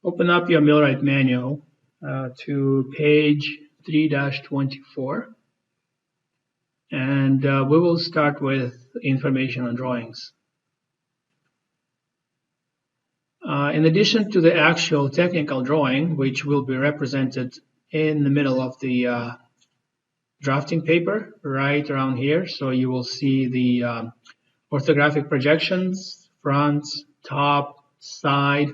Open up your Millwright Manual to page 3-24, and we will start with information on drawings. In addition to the actual technical drawing, which will be represented in the middle of the drafting paper, right around here, so you will see the orthographic projections, front, top, side.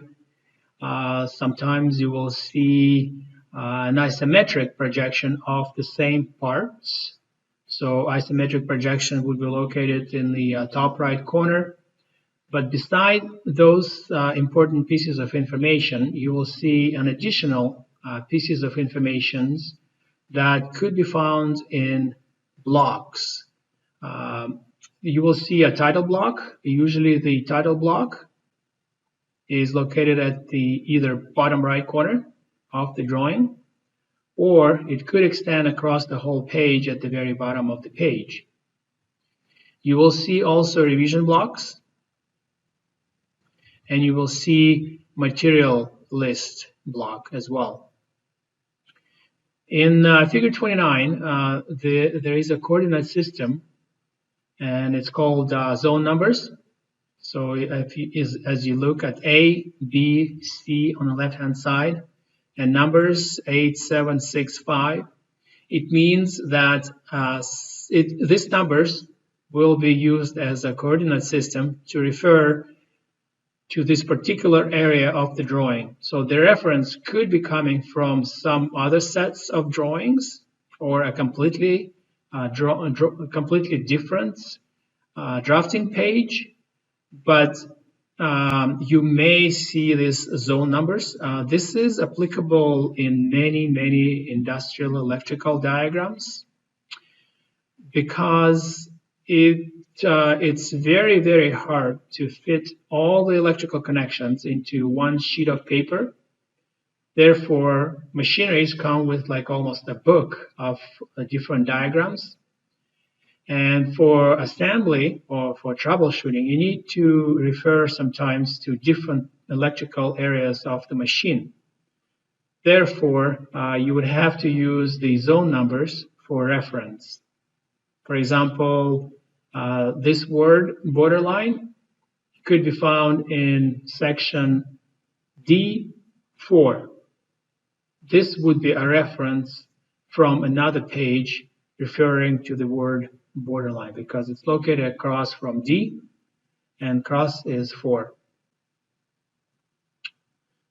Sometimes you will see an isometric projection of the same parts. So isometric projection would be located in the top right corner. But beside those important pieces of information, you will see an additional pieces of information that could be found in blocks. You will see a title block. Usually the title block is located at the either bottom right corner of the drawing, or it could extend across the whole page at the very bottom of the page. You will see also revision blocks, and you will see material list block as well. In figure 29, there is a coordinate system, and it's called zone numbers. So as you look at A, B, C on the left-hand side, and numbers 8, 7, 6, 5, it means that these numbers will be used as a coordinate system to refer to this particular area of the drawing. So the reference could be coming from some other sets of drawings or a completely different drafting page. But you may see these zone numbers. This is applicable in many industrial electrical diagrams because it's very hard to fit all the electrical connections into one sheet of paper. Therefore, machineries come with like almost a book of different diagrams. And for assembly or for troubleshooting, you need to refer sometimes to different electrical areas of the machine. Therefore, you would have to use the zone numbers for reference. For example, this word borderline could be found in section D4. This would be a reference from another page referring to the word borderline because it's located across from D and cross is 4.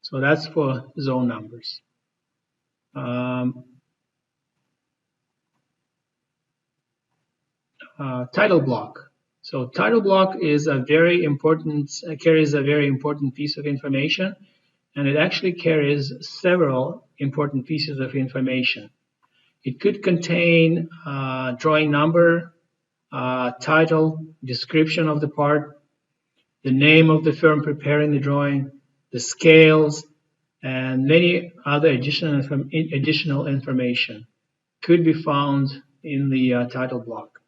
So that's for zone numbers. Title block. So title block is a very important, carries a very important piece of information, and it actually carries several important pieces of information. It could contain drawing number, title, description of the part, the name of the firm preparing the drawing, the scales, and many other additional information could be found in the title block.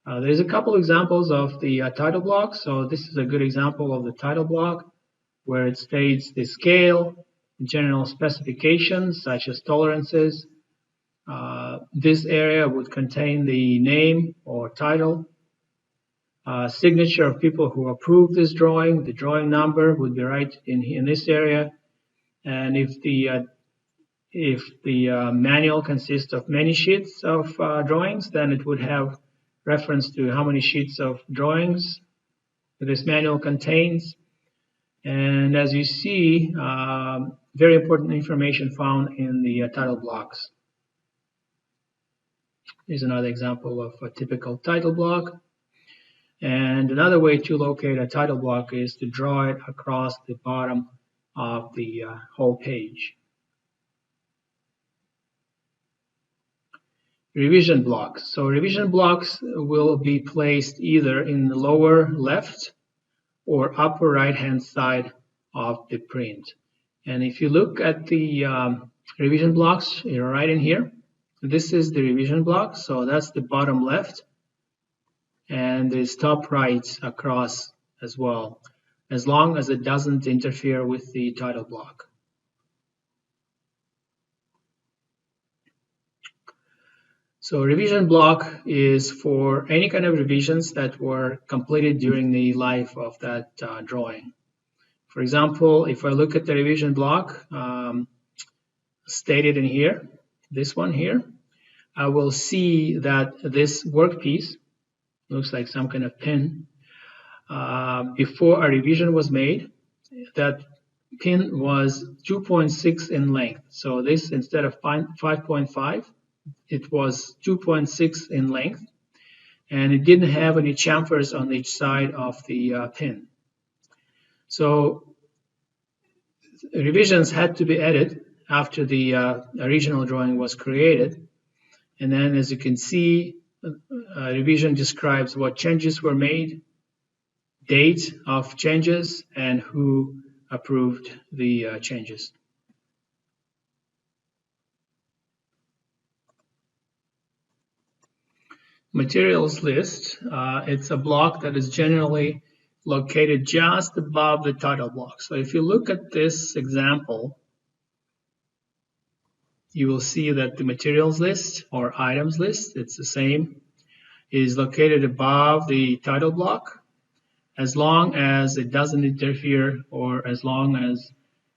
There's a couple examples of the title block. So this is a good example of the title block where it states the scale, general specifications such as tolerances. This area would contain the name or title, signature of people who approved this drawing. The drawing number would be right in this area. And if the manual consists of many sheets of drawings, then it would have reference to how many sheets of drawings this manual contains. And as you see, very important information found in the title blocks. Here's another example of a typical title block. And another way to locate a title block is to draw it across the bottom of the whole page. Revision blocks. So revision blocks will be placed either in the lower left or upper right-hand side of the print. And if you look at the revision blocks, you're right in here. This is the revision block, so that's the bottom left, and there's top right across as well. as long as it doesn't interfere with the title block. So revision block is for any kind of revisions that were completed during the life of that drawing. For example, if I look at the revision block stated in here, this one here, I will see that this workpiece looks like some kind of pin. Before a revision was made, that pin was 2.6 in length. So this, instead of 5.5, it was 2.6 in length, and it didn't have any chamfers on each side of the pin. So revisions had to be added after the original drawing was created. And then, as you can see, revision describes what changes were made, date of changes, and who approved the changes. Materials list, it's a block that is generally located just above the title block. So if you look at this example, you will see that the materials list or items list, it's the same, is located above the title block, as long as it doesn't interfere or as long as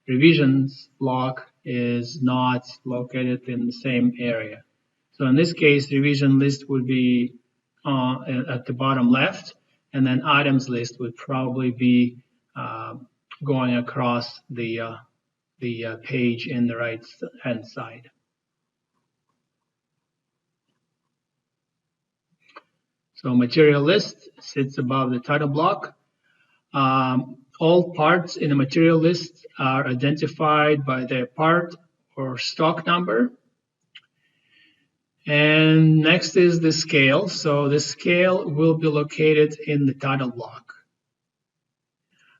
revisions block is not located in the same area. So in this case, revision list would be at the bottom left, and then items list would probably be going across the page in the right hand side. So material list sits above the title block. All parts in the material list are identified by their part or stock number. And next is the scale. So the scale will be located in the title block.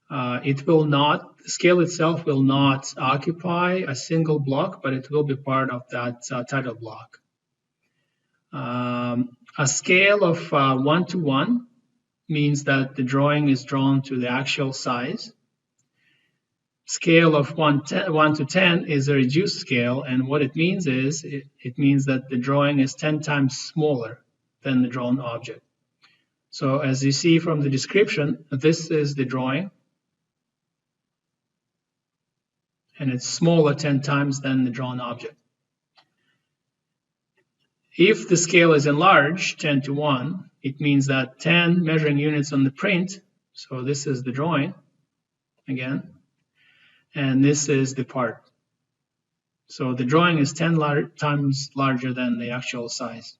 The scale itself will not occupy a single block, but it will be part of that title block. A scale of 1 to 1 means that the drawing is drawn to the actual size. Scale of 1 to 10 is a reduced scale, and what it means is it means that the drawing is 10 times smaller than the drawn object. So as you see from the description, this is the drawing, and it's smaller 10 times than the drawn object. If the scale is enlarged 10 to 1, it means that 10 measuring units on the print, so this is the drawing again, and this is the part. So the drawing is 10 times larger than the actual size.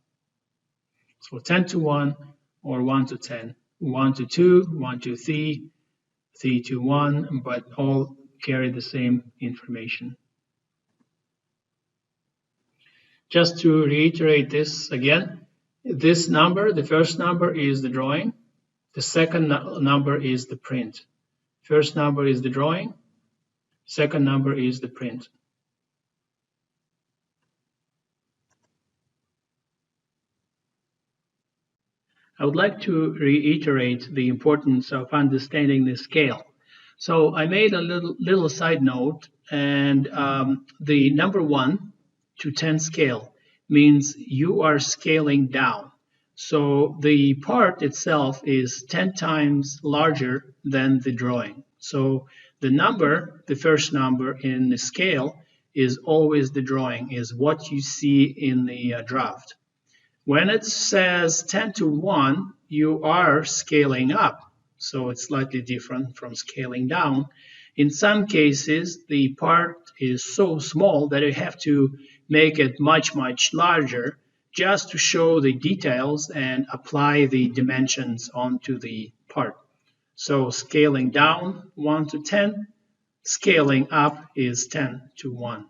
So 10 to 1 or 1 to 10, 1 to 2, 1 to 3, 3 to 1, but all carry the same information. Just to reiterate this again, this number, the first number is the drawing. The second number is the print. First number is the drawing. Second number is the print. I would like to reiterate the importance of understanding the scale. So I made a little side note, and the number 1 to 10 scale means you are scaling down. So the part itself is 10 times larger than the drawing. So the number, the first number in the scale, is always the drawing, is what you see in the draft. When it says 10 to 1, you are scaling up. So it's slightly different from scaling down. In some cases, the part is so small that you have to make it much, much larger just to show the details and apply the dimensions onto the part. So scaling down 1 to 10, scaling up is 10 to 1.